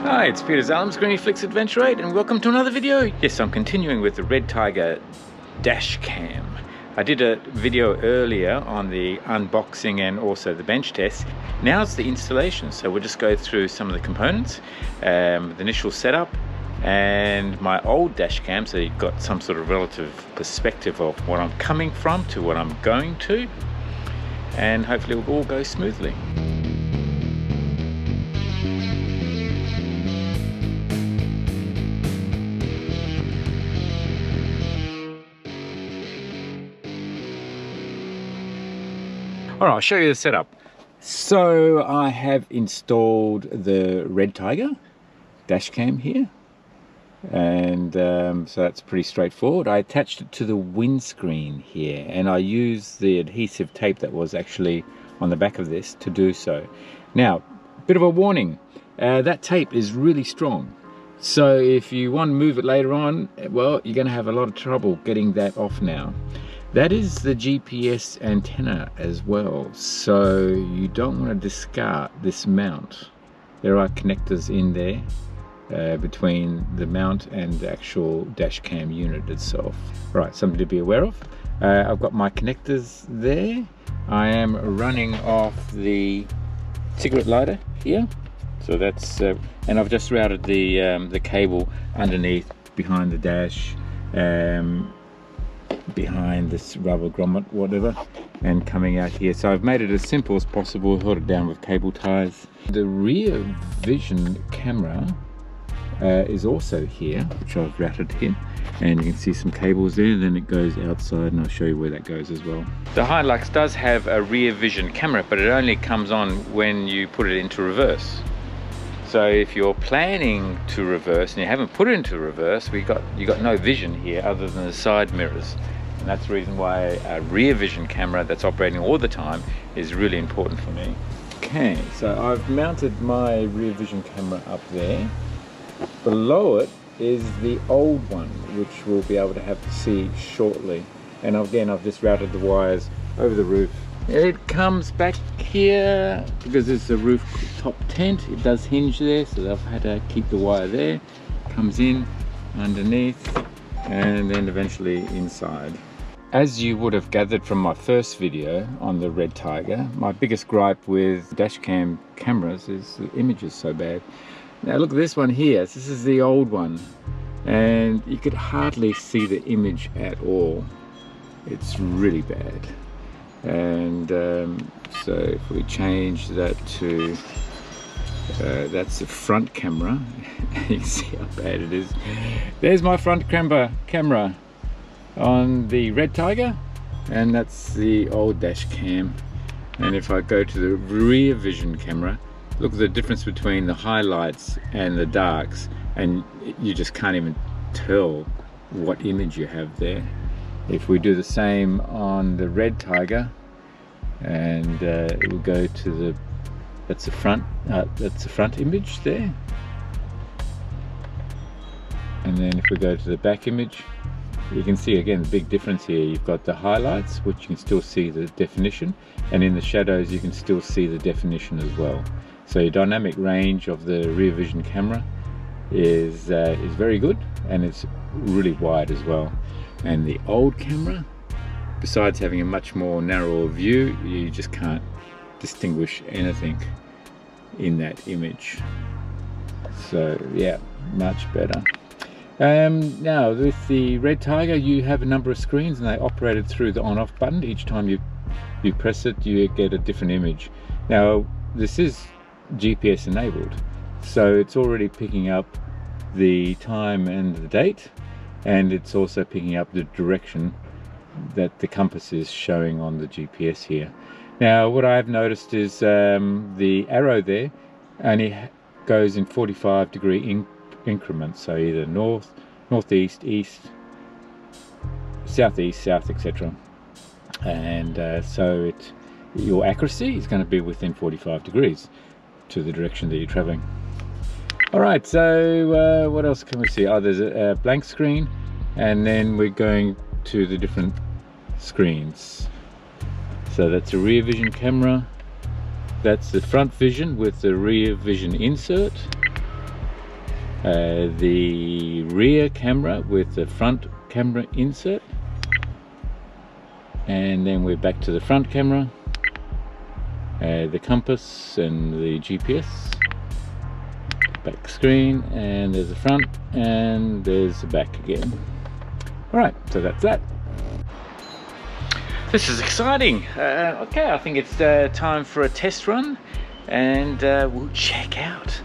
Hi, it's Peter Zalm's Griniflix Adventure 8 and welcome to another video. Yes, I'm continuing with the RedTiger dash cam. I did a video earlier on the unboxing and also the bench test. Now it's the installation, so we'll just go through some of the components, the initial setup and my old dash cam, so you've got some sort of relative perspective of what I'm coming from to what I'm going to, and hopefully it will all go smoothly. All right, I'll show you the setup. So I have installed the RedTiger dash cam here, and so that's pretty straightforward. I attached it to the windscreen here, and I used the adhesive tape that was actually on the back of this to do so. Now, bit of a warning, that tape is really strong. So if you want to move it later on, well, you're going to have a lot of trouble getting that off now. That is the GPS antenna as well, so you don't want to discard this mount. There are connectors in there between the mount and the actual dash cam unit itself. Right, something to be aware of. I've got my connectors there. I am running off the cigarette lighter here, so that's and I've just routed the cable underneath behind the dash, behind this rubber grommet, whatever, and coming out here. So I've made it as simple as possible, held it down with cable ties. The rear vision camera is also here, which I've routed in, and you can see some cables there. Then it goes outside, and I'll show you where that goes as well. The Hilux does have a rear vision camera, but it only comes on when you put it into reverse. So if you're planning to reverse and you haven't put it into reverse, you got no vision here other than the side mirrors. And that's the reason why a rear vision camera that's operating all the time is really important for me. Okay, so I've mounted my rear vision camera up there. Below it is the old one, which we'll be able to have to see shortly. And again, I've just routed the wires over the roof. It comes back here because it's a rooftop tent. It does hinge there, so I've had to keep the wire there. Comes in underneath and then eventually inside. As you would have gathered from my first video on the RedTiger, my biggest gripe with dashcam cameras is the image is so bad. Now look at this one here. This is the old one, and you could hardly see the image at all. It's really bad. And so if we change that to that's the front camera, you can see how bad it is. There's my front camera on the RedTiger, and that's the old dash cam. And if I go to the rear vision camera, look at the difference between the highlights and the darks, and you just can't even tell what image you have there. If we do the same on the RedTiger, and it will go to the that's the front image there, and then if we go to the back image, you can see again the big difference here. You've got the highlights, which you can still see the definition, and in the shadows you can still see the definition as well. So your dynamic range of the rear vision camera is very good, and it's really wide as well. And the old camera, besides having a much more narrow view, you just can't distinguish anything in that image. So yeah, much better. Now with the RedTiger, you have a number of screens, and they operated through the on-off button. Each time you press it, you get a different image. Now this is GPS enabled, so it's already picking up the time and the date, and it's also picking up the direction that the compass is showing on the GPS here. Now what I've noticed is the arrow there only goes in 45-degree increments, so either north, northeast, east, southeast, south, etc. And so your accuracy is going to be within 45 degrees to the direction that you're traveling. Alright, so what else can we see? Oh, there's a blank screen, and then we're going to the different screens. So that's a rear vision camera, that's the front vision with the rear vision insert, the rear camera with the front camera insert, and then we're back to the front camera, the compass and the GPS, back screen, and there's the front and there's the back again. Alright, so that's that. This is exciting. Okay, I think it's time for a test run, and we'll check out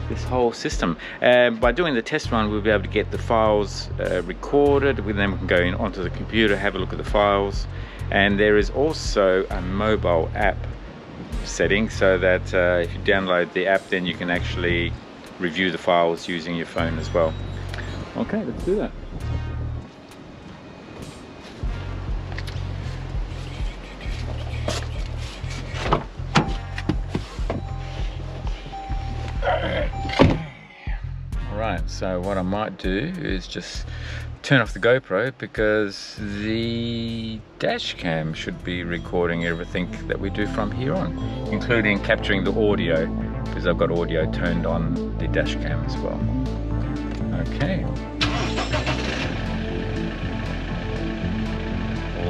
this whole system. By doing the test run, we'll be able to get the files recorded. Then we can go in onto the computer, have a look at the files, and there is also a mobile app setting, so that if you download the app, then you can actually review the files using your phone as well. Okay, let's do that. Alright, so what I might do is just turn off the GoPro, because the dash cam should be recording everything that we do from here on, including capturing the audio, because I've got audio turned on the dash cam as well. Okay,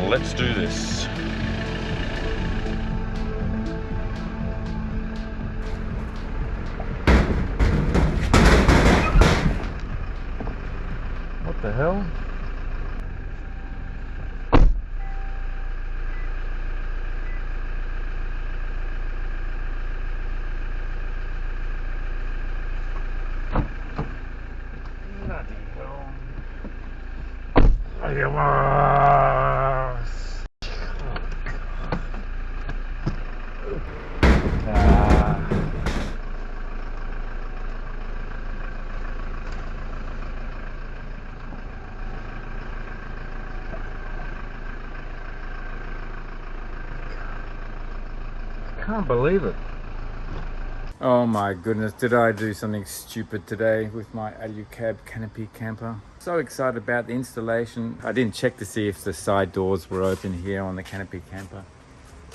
let's do this. What the hell? Bloody hell. Can't believe it. Oh my goodness, did I do something stupid today with my Alucab canopy camper? So excited about the installation. I didn't check to see if the side doors were open here on the canopy camper.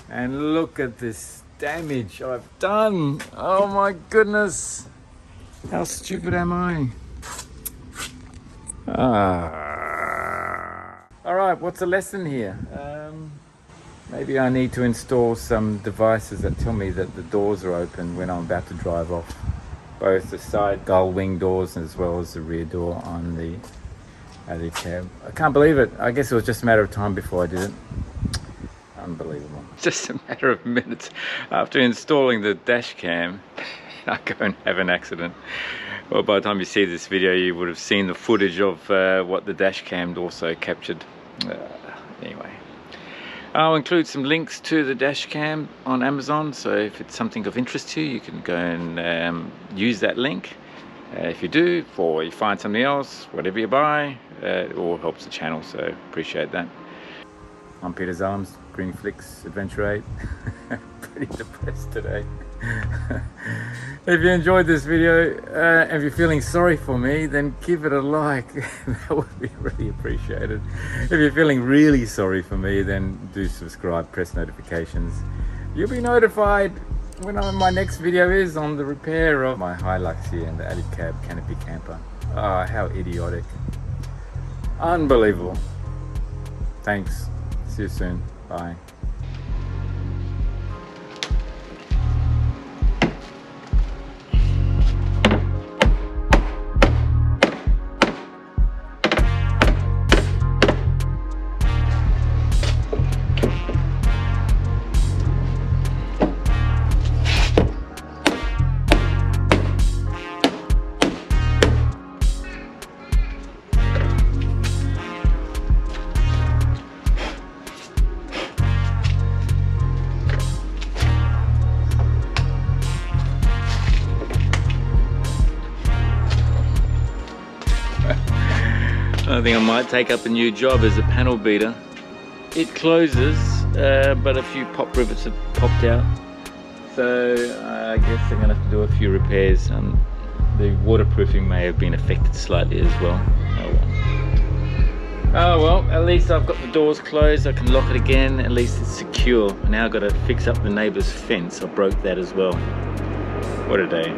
And look at this damage I've done. Oh my goodness. How stupid am I? Alright, what's the lesson here? Maybe I need to install some devices that tell me that the doors are open when I'm about to drive off. Both the side gull wing doors as well as the rear door on the Alucab. I can't believe it. I guess it was just a matter of time before I did it. Unbelievable. Just a matter of minutes after installing the dash cam, I go and have an accident. Well, by the time you see this video, you would have seen the footage of what the dash cam also captured. Anyway. I'll include some links to the dash cam on Amazon, so if it's something of interest to you, you can go and use that link. If you do, or you find something else, whatever you buy, it all helps the channel, so appreciate that. I'm Peter's Arms, Griniflix, Adventure 8. Pretty depressed today. If you enjoyed this video, if you're feeling sorry for me, then give it a like. That would be really appreciated. If you're feeling really sorry for me, then do subscribe, press notifications. You'll be notified when my next video is on the repair of my Hilux here and the Alucab canopy camper. Ah, how idiotic. Unbelievable. Thanks. See you soon. Bye. I think I might take up a new job as a panel beater. It closes, but a few pop rivets have popped out. So I guess I'm going to have to do a few repairs. The waterproofing may have been affected slightly as well. Oh well, at least I've got the doors closed. I can lock it again. At least it's secure. Now I've got to fix up the neighbour's fence. I broke that as well. What a day.